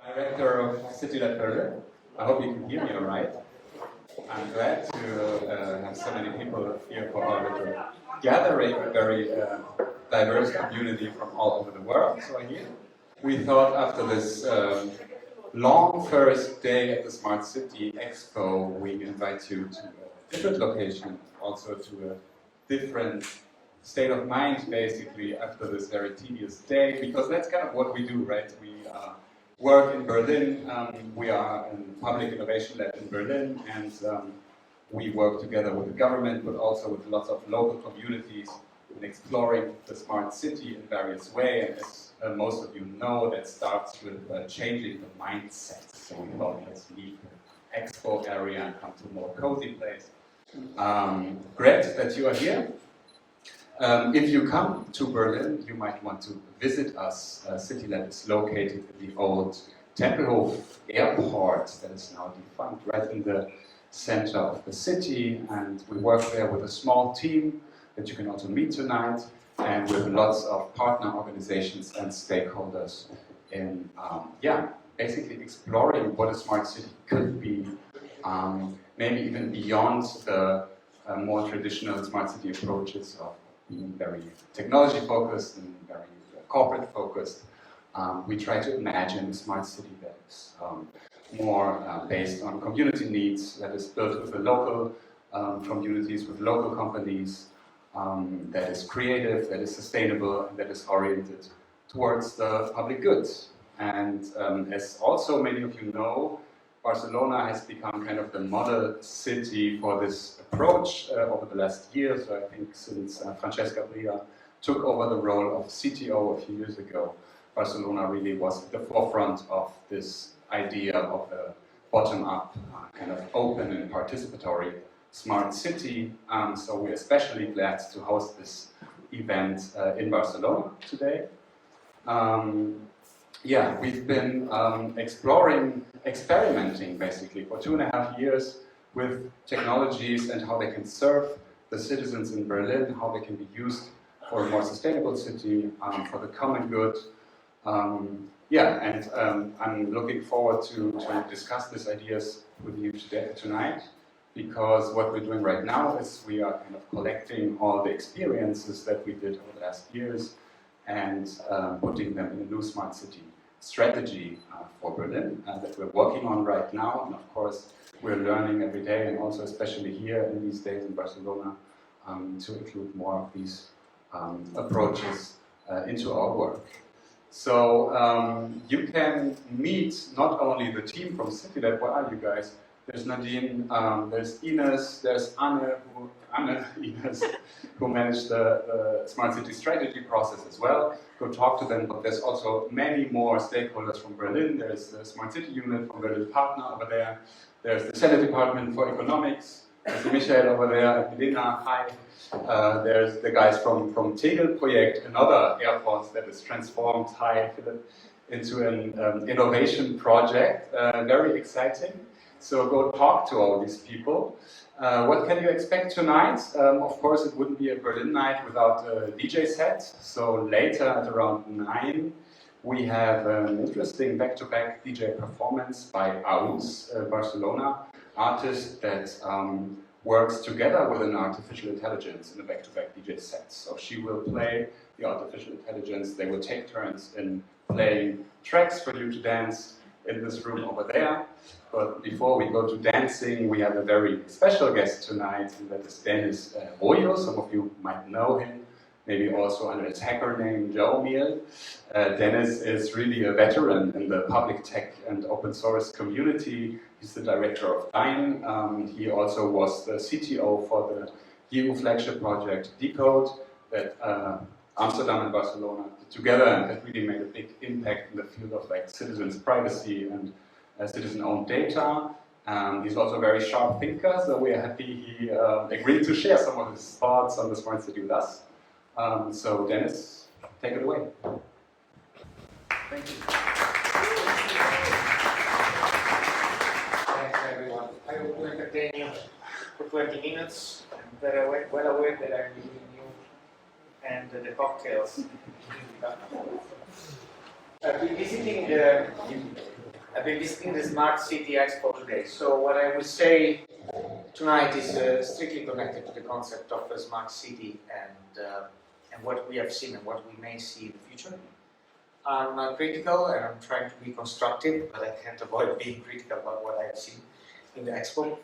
Director of City Lab Berlin. I hope you can hear me all right. I'm glad to have so many people here for our little gathering, a very diverse community from all over the world. So here we thought after this long first day at the Smart City Expo, we invite you to a different location, also to a different state of mind, basically, after this very tedious day, because that's kind of what we do, right? We work in Berlin. We are a public innovation lab in Berlin, and we work together with the government, but also with lots of local communities in exploring the smart city in various ways. And as most of you know, that starts with changing the mindset. So we thought, let's leave the expo area and come to a more cozy place. Great that you are here. If you come to Berlin, you might want to visit us. City Lab is located in the old Tempelhof airport that is now defunct, right in the center of the city, and we work there with a small team that you can also meet tonight, and with lots of partner organizations and stakeholders in, basically exploring what a smart city could be, maybe even beyond the more traditional smart city approaches of being very technology focused and very corporate focused. We try to imagine a smart city that is more based on community needs, that is built with the local communities, with local companies, that is creative, that is sustainable, and that is oriented towards the public good. And as also many of you know, Barcelona has become kind of the model city for this approach over the last year. So I think since Francesca Bria took over the role of CTO a few years ago, Barcelona really was at the forefront of this idea of a bottom-up, kind of open and participatory smart city. So we're especially glad to host this event in Barcelona today. We've been experimenting basically for 2.5 years with technologies and how they can serve the citizens in Berlin, how they can be used for a more sustainable city, for the common good. I'm looking forward to discuss these ideas with you tonight, because what we're doing right now is we are kind of collecting all the experiences that we did over the last years and putting them in a new smart city strategy for Berlin that we're working on right now. And of course, we're learning every day, and also especially here in these days in Barcelona, to include more of these approaches into our work. So you can meet not only the team from City Lab. Where are you guys? There's Nadine, there's Ines, there's Ines, who managed the Smart City Strategy process as well. Go talk to them, but there's also many more stakeholders from Berlin. There's the Smart City unit from Berlin Partner over there. There's the Senate Department for Economics. There's Michael over there, Melina, hi. There's the guys from Tegel Project, another airport that is transformed, hi Philip, into an innovation project. Very exciting. So go talk to all these people. What can you expect tonight? Of course, it wouldn't be a Berlin night without a DJ set. So later at around 9, we have an interesting back-to-back DJ performance by Aus, Barcelona artist that works together with an artificial intelligence in a back-to-back DJ set. So she will play the artificial intelligence. They will take turns in playing tracks for you to dance in this room over there. But before we go to dancing, we have a very special guest tonight, and that is Denis Roio. Some of you might know him, maybe also under his hacker name, Jaromil. Denis is really a veteran in the public tech and open source community. He's the director of DECODE. He also was the CTO for the EU flagship project DECODE that Amsterdam and Barcelona did together, and that really made a big impact in the field of like citizens' privacy and citizen-owned data. He's also a very sharp thinker, so we are happy he agreed to share some of his thoughts on the smart city with us. So Denis, take it away. Thank you. Thanks everyone. I will entertain you for 20 minutes. I'm very well aware that I'm leaving you and the cocktails. I've been visiting I've been visiting the Smart City Expo today. So what I will say tonight is strictly connected to the concept of a smart city and what we have seen and what we may see in the future. I'm critical and I'm trying to be constructive, but I can't avoid being critical about what I've seen in the expo.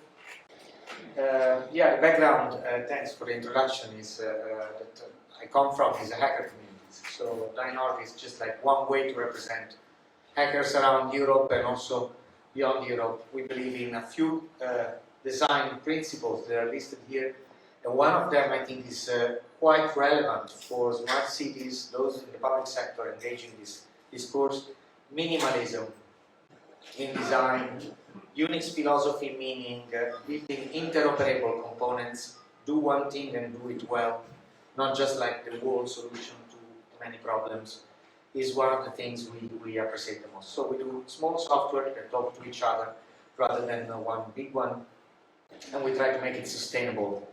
Yeah, the background, thanks for the introduction, is that I come from is a hacker community. So DINORG is just like one way to represent hackers around Europe and also beyond Europe. We believe in a few design principles that are listed here. And one of them, I think, is quite relevant for smart cities, those in the public sector engaging this discourse. Minimalism in design, Unix philosophy, meaning building interoperable components, do one thing and do it well, not just like the whole solution to many problems, is one of the things we appreciate the most. So we do small software that talk to each other rather than one big one, and we try to make it sustainable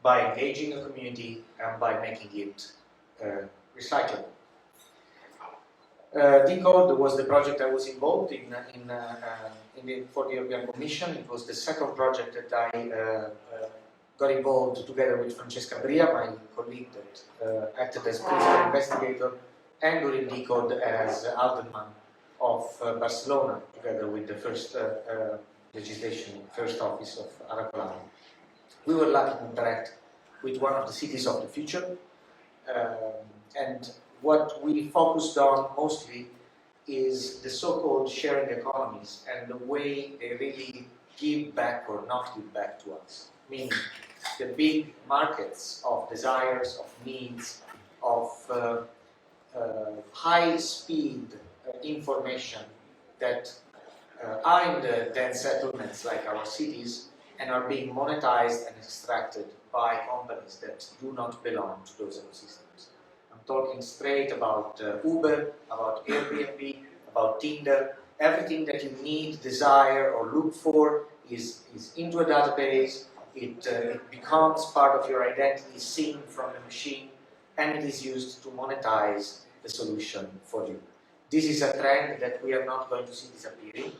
by engaging the community and by making it recyclable. DECODE was the project I was involved in for the European Commission. It was the second project that I got involved together with Francesca Bria, my colleague that acted as principal investigator, and during DECODE as alderman of Barcelona, together with the first legislation, first office of Aracolano. We were lucky to interact with one of the cities of the future, and what we focused on mostly is the so-called sharing economies and the way they really give back or not give back to us. Meaning the big markets of desires, of needs, of high-speed information that are in the dense settlements like our cities and are being monetized and extracted by companies that do not belong to those ecosystems. I'm talking straight about Uber, about Airbnb, about Tinder. Everything that you need, desire, or look for is into a database. It becomes part of your identity, seen from the machine, and it is used to monetize the solution for you. This is a trend that we are not going to see disappearing.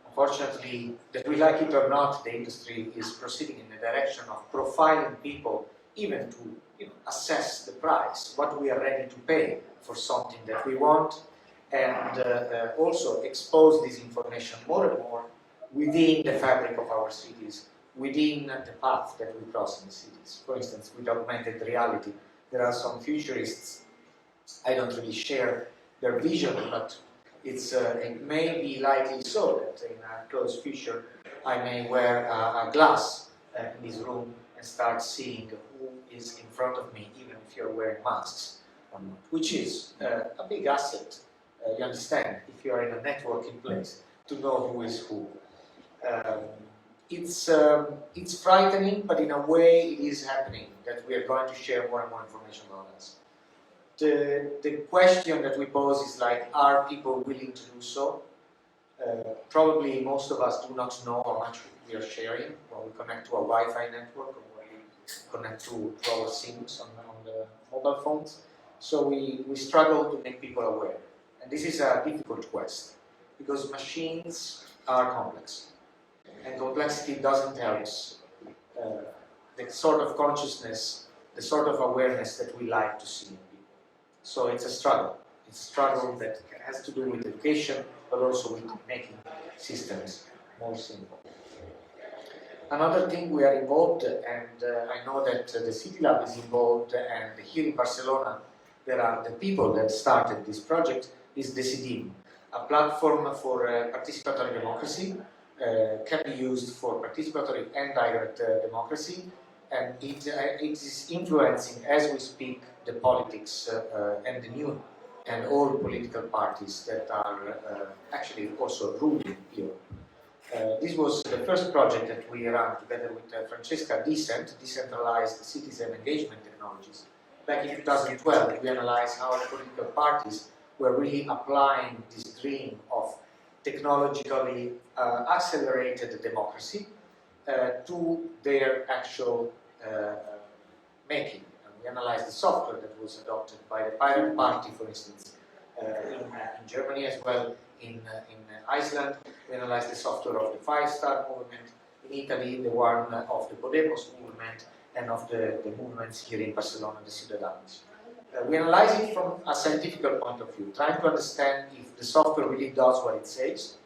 Unfortunately, that we like it or not, the industry is proceeding in the direction of profiling people, even to assess the price, what we are ready to pay for something that we want, and also expose this information more and more within the fabric of our cities, within the path that we cross in the cities. For instance, with augmented reality, there are some futurists. I don't really share their vision, but it may be likely so that in a close future I may wear a glass in this room and start seeing who is in front of me, even if you're wearing masks or not, which is a big asset, you understand, if you are in a networking place, to know who is who. It's frightening, but in a way it is happening, that we are going to share more and more information about us. The question that we pose is like, are people willing to do so? Probably most of us do not know how much we are sharing when we connect to a Wi-Fi network or when we connect to our SIMs on the mobile phones. So we struggle to make people aware. And this is a difficult quest because machines are complex. And complexity doesn't help the sort of consciousness, the sort of awareness that we like to see in people. So it's a struggle. It's a struggle that has to do with education, but also with making systems more simple. Another thing we are involved, and I know that the City Lab is involved, and here in Barcelona, there are the people that started this project, is DECODE EU, a platform for participatory democracy, can be used for participatory and direct democracy, and it is influencing, as we speak, the politics and the new and all political parties that are actually also ruling Europe. This was the first project that we ran together with Francesca, Decentralized Citizen Engagement Technologies. Back in 2012, we analyzed how political parties were really applying this dream of technologically accelerated democracy to their actual making. And we analyzed the software that was adopted by the Pirate Party, for instance, in Germany, as well in Iceland. We analyzed the software of the Five Star movement. In Italy, the one of the Podemos movement and of the movements here in Barcelona, the Ciudadanos. We analyze it from a scientific point of view, trying to understand if the software really does what it says,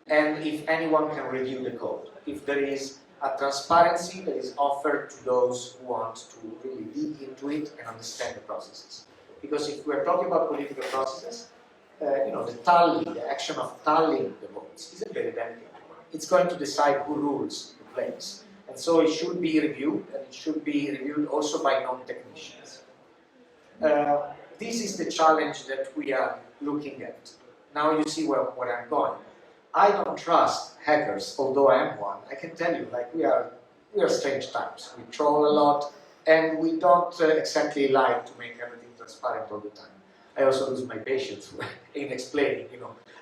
and if anyone can review the code, if there is a transparency that is offered to those who want to really dig into it and understand the processes. Because if we're talking about political processes, the tallying, the action of tallying the votes is a very delicate one. It's going to decide who rules the place. And so it should be reviewed, and it should be reviewed also by non-technicians. This is the challenge that we are looking at. Now you see where I'm going. I don't trust hackers, although I am one. I can tell you, we are strange times. We troll a lot, and we don't exactly like to make everything transparent all the time. I also lose my patience in explaining,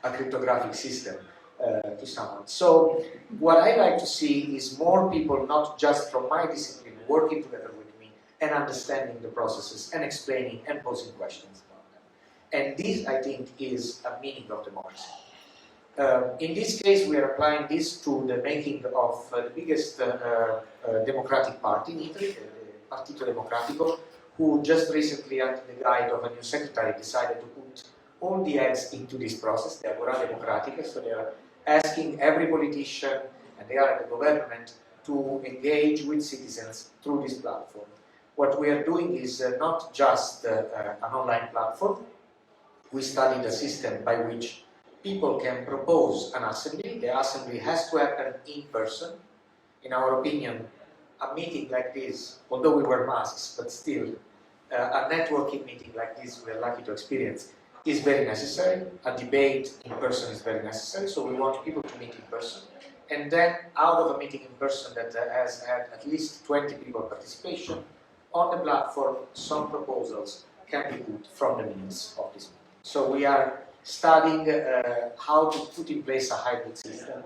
a cryptographic system to someone. So what I like to see is more people, not just from my discipline, working together with me and understanding the processes and explaining and posing questions about them. And this, I think, is a meaning of democracy. In this case, we are applying this to the making of the biggest democratic party in Italy, the Partito Democratico, who just recently, under the guide of a new secretary, decided to put all the eggs into this process, the Agora Democratica, so they are asking every politician, and they are at the government, to engage with citizens through this platform. What we are doing is not just an online platform. We studied a system by which people can propose an assembly. The assembly has to happen in person. In our opinion, a meeting like this, although we wear masks, but still, a networking meeting like this we are lucky to experience is very necessary. A debate in person is very necessary, so we want people to meet in person. And then, out of a meeting in person that has had at least 20 people participation, on the platform, some proposals can be put from the minutes of this meeting. So we are studying how to put in place a hybrid system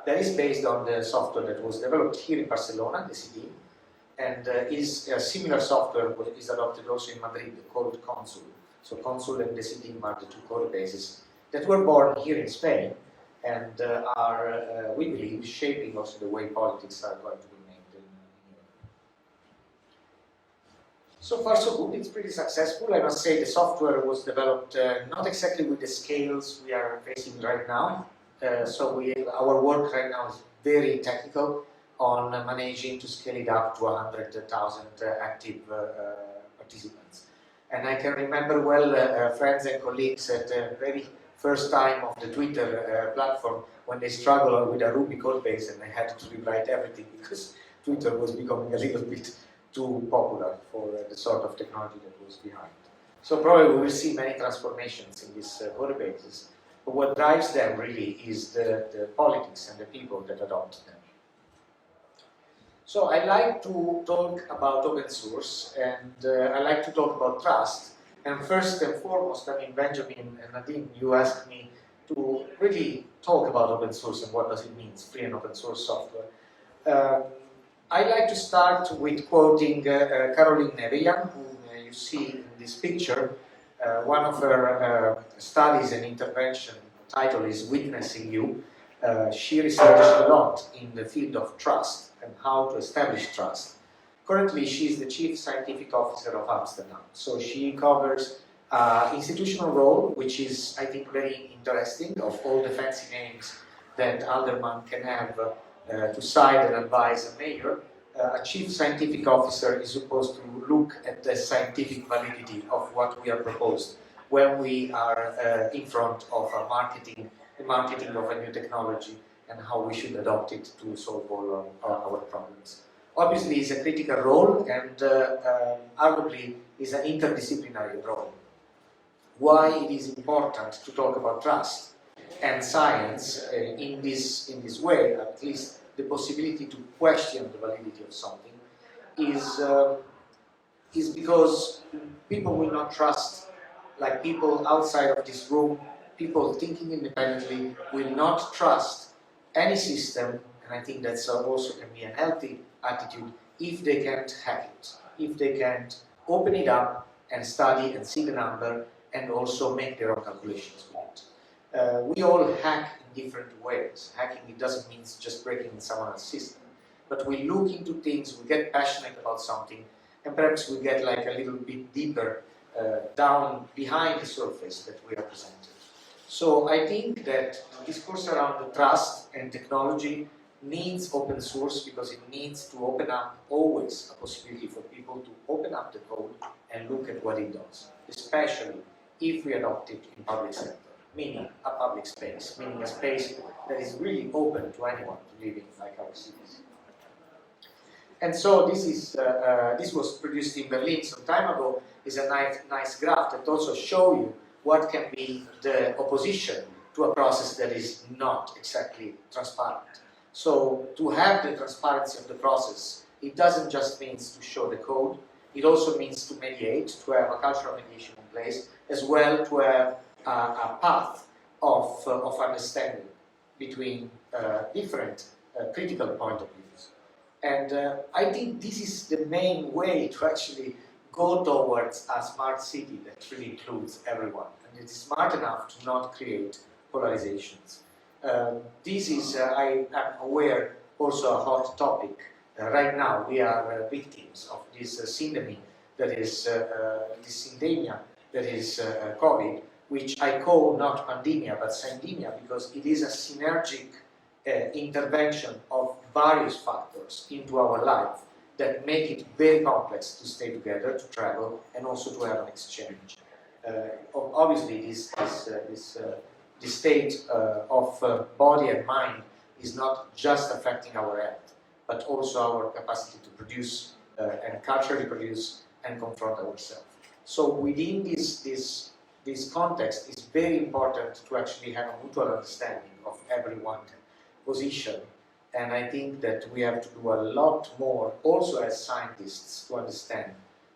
that is based on the software that was developed here in Barcelona, DECODE EU, and is a similar software that is adopted also in Madrid, called Consul. So Consul and DECODE EU are the two code bases that were born here in Spain and are, we believe, shaping also the way politics are going to be made in Europe. So far so good, it's pretty successful. I must say the software was developed not exactly with the scales we are facing right now. Our work right now is very technical on managing to scale it up to 100,000 active participants. And I can remember well friends and colleagues at the very first time of the Twitter platform when they struggled with a Ruby code base and they had to rewrite everything because Twitter was becoming a little bit too popular for the sort of technology that was behind. So probably we will see many transformations in these code bases, but what drives them really is the politics and the people that adopt them. So I like to talk about open source, and I like to talk about trust. And first and foremost, Benjamin and Nadine, you asked me to really talk about open source and what does it mean, free and open source software. I'd like to start with quoting Caroline Neveyan, who you see in this picture. One of her studies and intervention title is Witnessing You. She researched a lot in the field of trust and how to establish trust. Currently, she is the Chief Scientific Officer of Amsterdam. So she covers institutional role, which is, I think, very interesting, of all the fancy names that alderman can have to side and advise a mayor. A Chief Scientific Officer is supposed to look at the scientific validity of what we are proposed when we are in front of the marketing of a new technology and how we should adopt it to solve all our problems. Obviously, it's a critical role and arguably is an interdisciplinary role. Why it is important to talk about trust and science in this way, at least the possibility to question the validity of something, is because people will not trust, like people outside of this room, people thinking independently will not trust any system, and I think that's also can be a healthy attitude, if they can't hack it, if they can't open it up and study and see the number and also make their own calculations with it. We all hack in different ways. Hacking, it doesn't mean just breaking someone else's system. But we look into things, we get passionate about something, and perhaps we get like a little bit deeper down behind the surface that we are presented. So I think that discourse around the trust and technology needs open source because it needs to open up always a possibility for people to open up the code and look at what it does, especially if we adopt it in public sector, meaning a public space, meaning a space that is really open to anyone to live in, like our cities. And so this was produced in Berlin some time ago. Is a nice graph that also show you what can be the opposition to a process that is not exactly transparent. So to have the transparency of the process, it doesn't just mean to show the code, it also means to mediate, to have a cultural mediation in place, as well to have a path of understanding between different critical point of views. And I think this is the main way to actually go towards a smart city that really includes everyone. And it's smart enough to not create polarizations. This is, I am aware, also a hot topic. Right now, we are victims of this syndemia that is, this syndemia that is COVID, which I call not pandemia, but syndemia, because it is a synergic intervention of various factors into our life that make it very complex to stay together, to travel, and also to have an exchange. Obviously, this state of body and mind is not just affecting our health, but also our capacity to produce and culturally produce and confront ourselves. So within this context, it's very important to actually have a mutual understanding of everyone's position. And I think that we have to do a lot more, also as scientists, to understand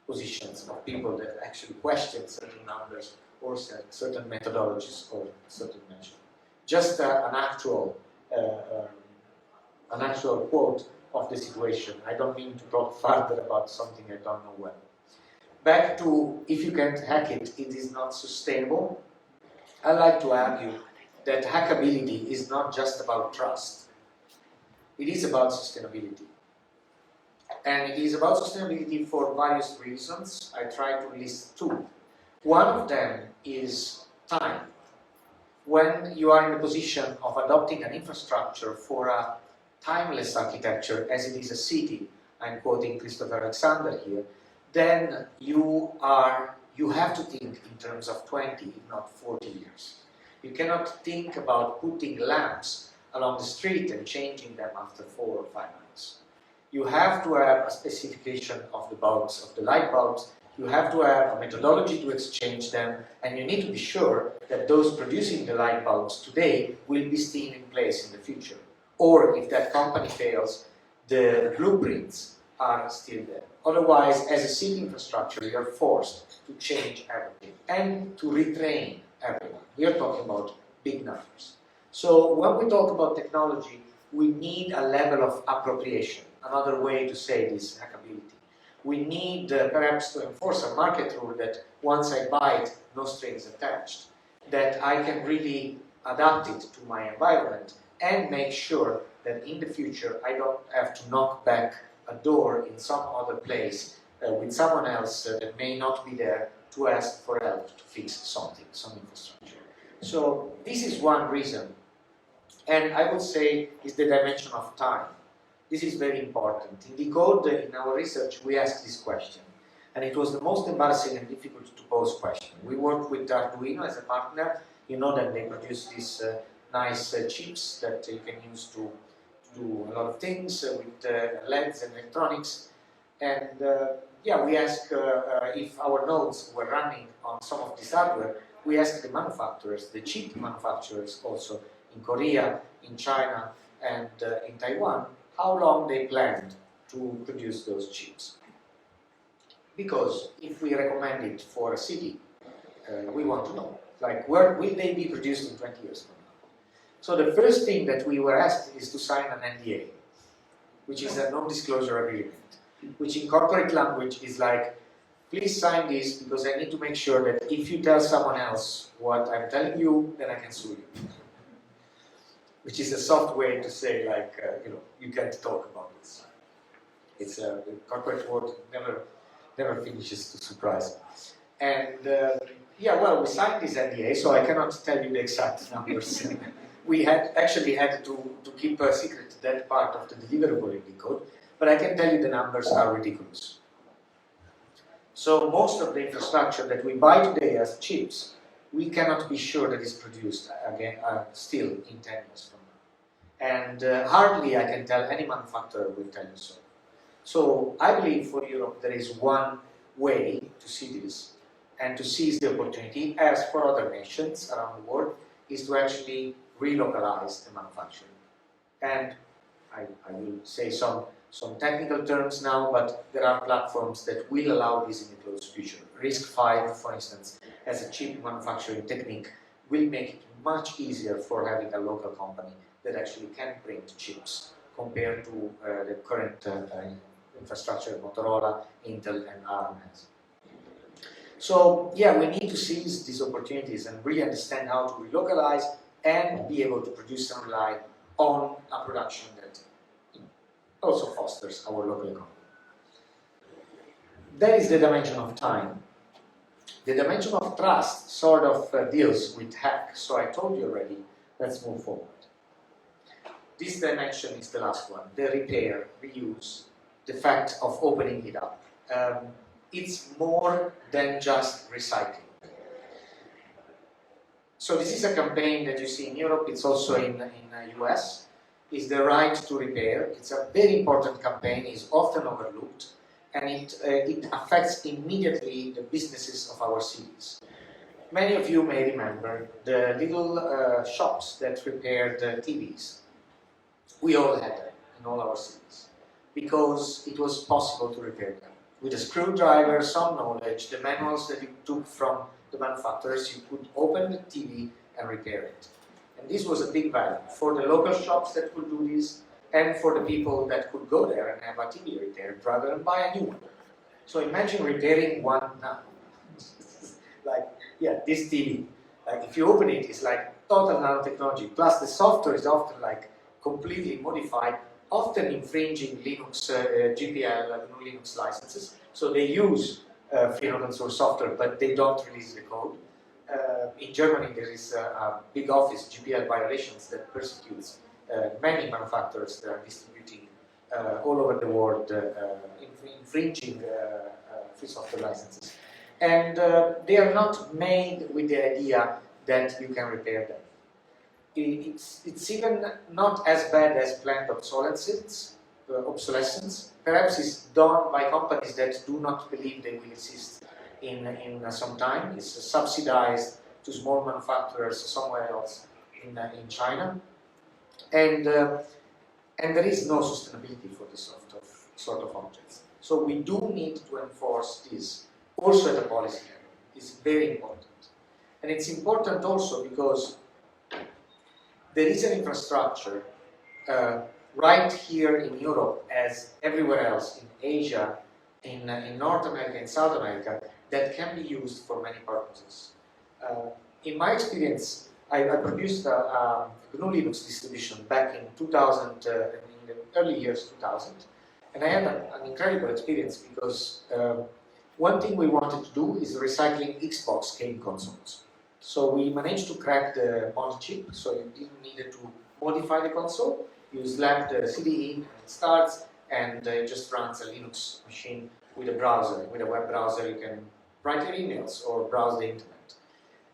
positions of people that actually question certain numbers or certain methodologies or certain measures. Just an actual quote of the situation. I don't mean to talk further about something I don't know well. Back to, if you can't hack it, it is not sustainable. I like to argue that hackability is not just about trust. It is about sustainability. And it is about sustainability for various reasons. I try to list two. One of them is time. When you are in the position of adopting an infrastructure for a timeless architecture, as it is a city, I'm quoting Christopher Alexander here, then you have to think in terms of 20, if not 40 years. You cannot think about putting lamps along the street and changing them after 4 or 5 months. You have to have a specification of the bulbs, of the light bulbs. You have to have a methodology to exchange them, and you need to be sure that those producing the light bulbs today will be still in place in the future. Or if that company fails, the blueprints are still there. Otherwise, as a city infrastructure, you are forced to change everything and to retrain everyone. We are talking about big numbers. So when we talk about technology, we need a level of appropriation. Another way to say this, hackability. We need perhaps to enforce a market rule that once I buy it, no strings attached. That I can really adapt it to my environment and make sure that in the future I don't have to knock back a door in some other place with someone else that may not be there to ask for help to fix something, some infrastructure. So this is one reason. And I would say is the dimension of time. This is very important. In DECODE, in our research, we asked this question. And it was the most embarrassing and difficult to pose question. We worked with Arduino as a partner. You know that they produce these nice chips that you can use to do a lot of things with LEDs and electronics. And yeah, we asked if our nodes were running on some of this hardware. We asked the manufacturers, the chip manufacturers also, in Korea, in China, and in Taiwan, how long they planned to produce those chips. Because if we recommend it for a city, we want to know, like, where will they be produced in 20 years from now? So the first thing that we were asked is to sign an NDA, which is a non-disclosure agreement, which in corporate language is like, please sign this because I need to make sure that if you tell someone else what I'm telling you, then I can sue you. Which is a soft way to say, like, you can't talk about this. It's the corporate world never finishes to surprise me. And yeah, well, we signed this NDA, so I cannot tell you the exact numbers. We actually had to keep a secret that part of the deliverable in DECODE, but I can tell you the numbers are ridiculous. So most of the infrastructure that we buy today as chips, we cannot be sure that it's produced again still in 10 years from now. And hardly I can tell any manufacturer will tell you so. So I believe for Europe there is one way to see this and to seize the opportunity, as for other nations around the world, is to actually relocalize the manufacturing. And I will say some technical terms now, but there are platforms that will allow this in the close future. RISC-V, for instance, as a chip manufacturing technique, will make it much easier for having a local company that actually can print chips compared to the current infrastructure Motorola, Intel, and ARM has. So yeah, we need to seize these opportunities and really understand how to relocalize and be able to produce and rely on a production that also fosters our local economy. That is the dimension of time. The dimension of trust sort of deals with hack, so I told you already, let's move forward. This dimension is the last one, the repair, reuse, the fact of opening it up. It's more than just recycling. So this is a campaign that you see in Europe, it's also in the US. Is the right to repair. It's a very important campaign, it's often overlooked, and it affects immediately the businesses of our cities. Many of you may remember the little shops that repaired TVs. We all had them in all our cities, because it was possible to repair them. With a screwdriver, some knowledge, the manuals that you took from the manufacturers, you could open the TV and repair it. And this was a big value for the local shops that could do this, and for the people that could go there and have a TV repaired rather than buy a new one. So imagine repairing one now. Like, yeah, this TV. Like, if you open it, it's like total nanotechnology. Plus the software is often like completely modified, often infringing Linux, GPL, GNU Linux licenses. So they use free and open source software, but they don't release the code. In Germany, there is a big office, GPL violations, that persecutes many manufacturers that are distributing all over the world, infringing free software licenses. And they are not made with the idea that you can repair them. It's even not as bad as planned obsolescence. Perhaps it's done by companies that do not believe they will exist in some time. It's subsidized to small manufacturers somewhere else in China, and there is no sustainability for this sort of objects. So we do need to enforce this also at a policy level. It's very important, and it's important also because there is an infrastructure right here in Europe, as everywhere else in Asia, in North America, in South America, that can be used for many purposes. In my experience, I produced a GNU Linux distribution back in 2000, in the early years 2000, and I had an incredible experience because one thing we wanted to do is recycling Xbox game consoles. So we managed to crack the mod chip, so you didn't need to modify the console. You slap the CD in, and it starts, and it just runs a Linux machine with a browser. With a web browser, you can write your emails or browse the internet.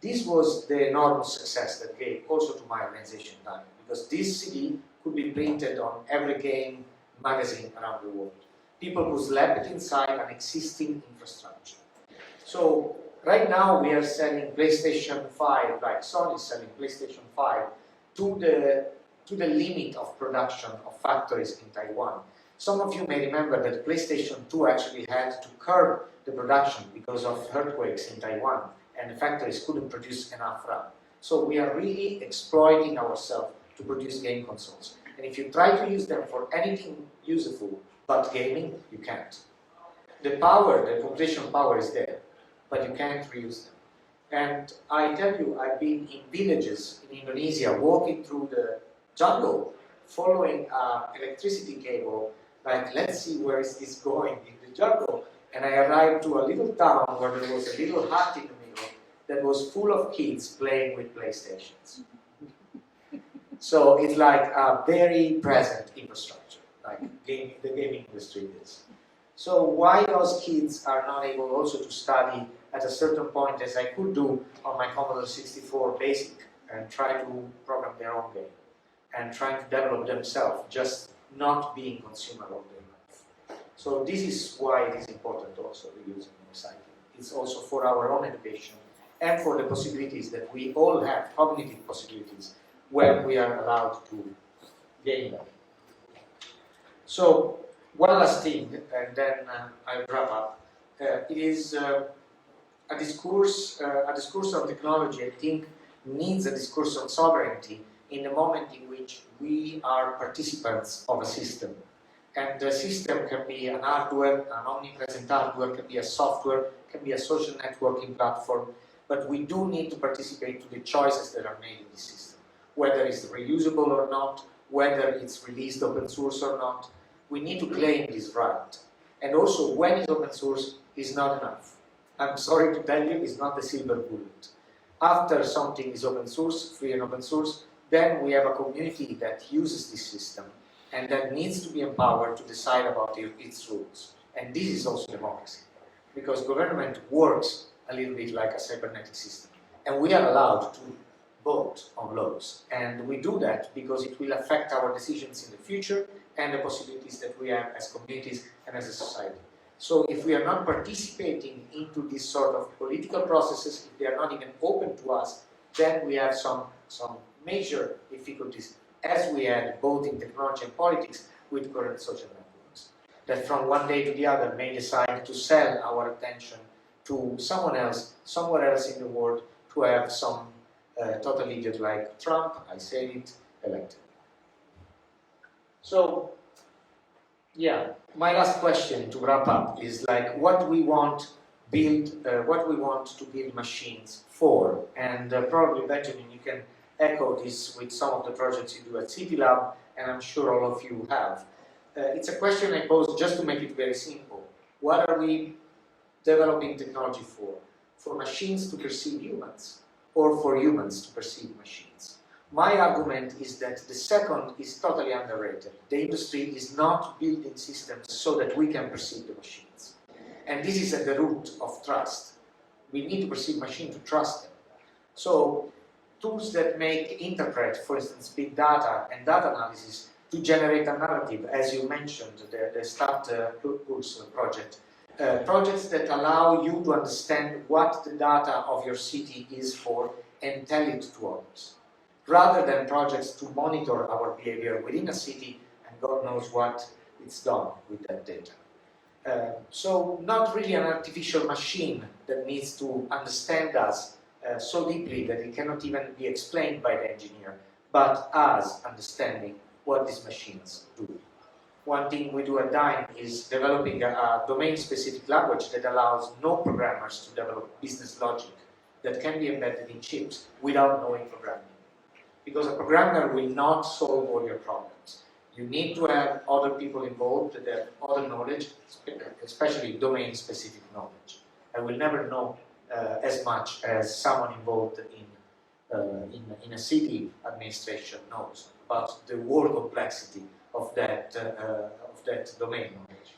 This was the enormous success that gave also to my organization time, because this CD could be printed on every game magazine around the world. People could slap it inside an existing infrastructure. So right now we are selling PlayStation 5, like Sony is selling PlayStation 5 to the limit of production of factories in Taiwan. Some of you may remember that PlayStation 2 actually had to curb the production because of earthquakes in Taiwan, and the factories couldn't produce enough RAM. So we are really exploiting ourselves to produce game consoles. And if you try to use them for anything useful but gaming, you can't. the power, the computational power is there, but you can't reuse them. And I tell you, I've been in villages in Indonesia, walking through the jungle, following an electricity cable, like, let's see where is this going in the jungle. And I arrived to a little town where there was a little hut in the middle that was full of kids playing with PlayStations. So it's like a very present infrastructure, like the gaming industry is. So why those kids are not able also to study at a certain point, as I could do on my Commodore 64 BASIC, and try to program their own game, and trying to develop themselves, just not being consumer of their life. So this is why it is important also reusing and recycling. It's also for our own education, and for the possibilities that we all have, cognitive possibilities, when we are allowed to gain them. So, one last thing, and then I'll wrap up. It is a discourse on technology, I think, needs a discourse on sovereignty in the moment in which we are participants of a system. And the system can be an hardware, an omnipresent hardware, can be a software, can be a social networking platform, but we do need to participate to the choices that are made in this system. Whether it's reusable or not, whether it's released open source or not, we need to claim this right. And also, when it's open source is not enough. I'm sorry to tell you, it's not the silver bullet. After something is open source, free and open source, then we have a community that uses this system and that needs to be empowered to decide about its rules. And this is also democracy, because government works a little bit like a cybernetic system. And we are allowed to vote on laws. And we do that because it will affect our decisions in the future and the possibilities that we have as communities and as a society. So if we are not participating into these sort of political processes, if they are not even open to us, then we have some major difficulties, as we had both in technology and politics with current social networks, that from one day to the other may decide to sell our attention to someone else, somewhere else in the world, to have some total idiot like Trump, I said it, elected. So, yeah, my last question to wrap up is like, what we want to build machines for, and probably Benjamin, you can echo this with some of the projects you do at City Lab, and I'm sure all of you have. It's a question I pose just to make it very simple. What are we developing technology for? For machines to perceive humans, or for humans to perceive machines? My argument is that the second is totally underrated. The industry is not building systems so that we can perceive the machines. And this is at the root of trust. We need to perceive machines to trust them. So, tools that interpret, for instance, big data and data analysis to generate a narrative, as you mentioned, the Start Pulse project. Projects that allow you to understand what the data of your city is for and tell it to others, rather than projects to monitor our behavior within a city and God knows what it's done with that data. So not really an artificial machine that needs to understand us so deeply that it cannot even be explained by the engineer, but us understanding what these machines do. One thing we do at Dyn is developing a domain-specific language that allows no programmers to develop business logic that can be embedded in chips without knowing programming. Because a programmer will not solve all your problems. You need to have other people involved that have other knowledge, especially domain-specific knowledge. I will never know as much as someone involved in a city administration knows about the whole complexity of that domain knowledge.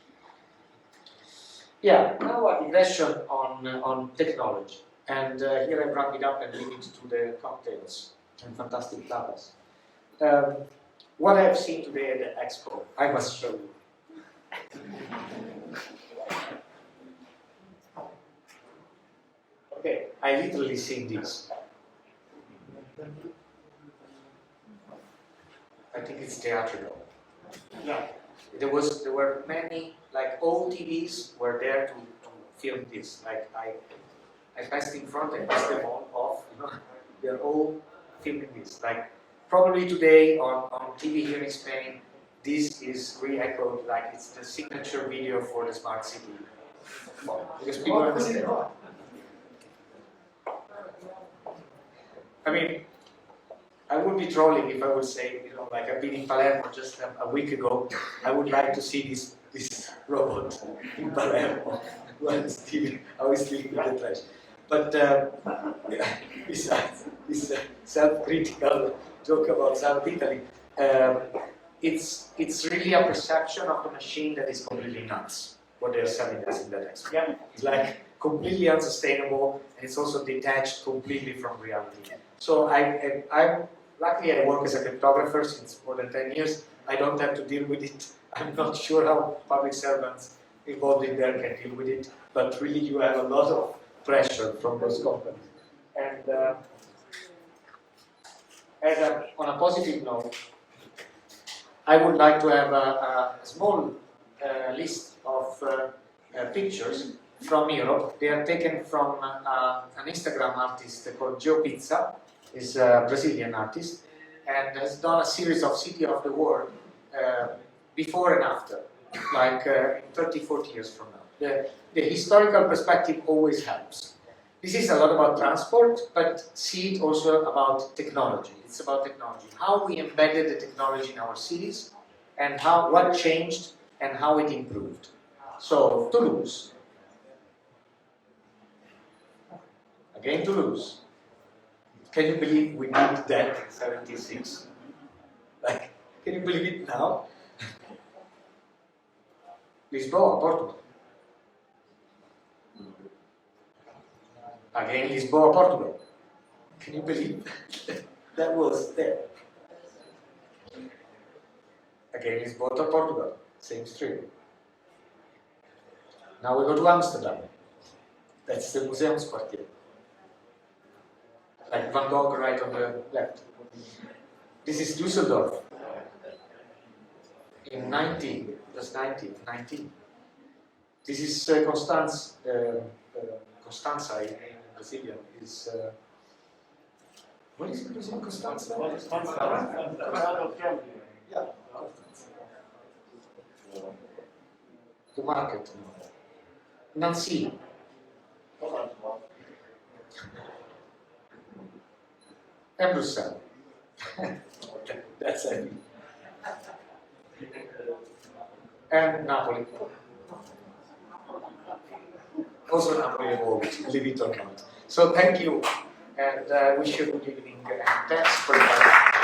Yeah, now a digression on technology. And here I wrap it up and leave it to the cocktails and fantastic tapas. What I have seen today at the expo, I must show you. Okay, I literally seen this. I think it's theatrical. Yeah, there were many, like all TVs were there to film this. Like I passed in front, I passed them all off. You know, they're all filming this. Like probably today on TV here in Spain, this is re-echoed. Like it's the signature video for the smart city Because people understand. I mean, I would be trolling if I would say, you know, like I've been in Palermo just a week ago. I would like to see this robot in Palermo while stealing, I was stealing the trash. But besides this self-critical joke about South Italy, it's really a perception of the machine that is completely nuts. What they're selling us in that expo. Yeah. It's like completely unsustainable, and it's also detached completely from reality. So I'm luckily I work as a cryptographer since more than 10 years. I don't have to deal with it. I'm not sure how public servants involved in there can deal with it, but really you have a lot of pressure from those companies. And on a positive note, I would like to have a small list of pictures from Europe. They are taken from an Instagram artist called Joe Pizza. He's a Brazilian artist and has done a series of City of the World before and after, like 30, 40 years from now. The historical perspective always helps. This is a lot about transport, but see it also about technology. It's about technology. How we embedded the technology in our cities and what changed and how it improved. So, Toulouse. Again, Toulouse. Can you believe we did that in 76? Like, can you believe it now? Lisboa, Portugal. Again, Lisboa, Portugal. Can you believe that was there? Again, Lisboa, Portugal. Same street. Now we go to Amsterdam. That's the Museumsquartier. Like Van Gogh right on the left. This is Düsseldorf. In 19. This is Constanza in Brazilian. Is what is it Brazilian Constanza? Yeah. The market. Nancy. And Brussels. That's it. And Napoli. Also Napoli evolved, believe it or not. So thank you, and wish you a good evening, and thanks for inviting me.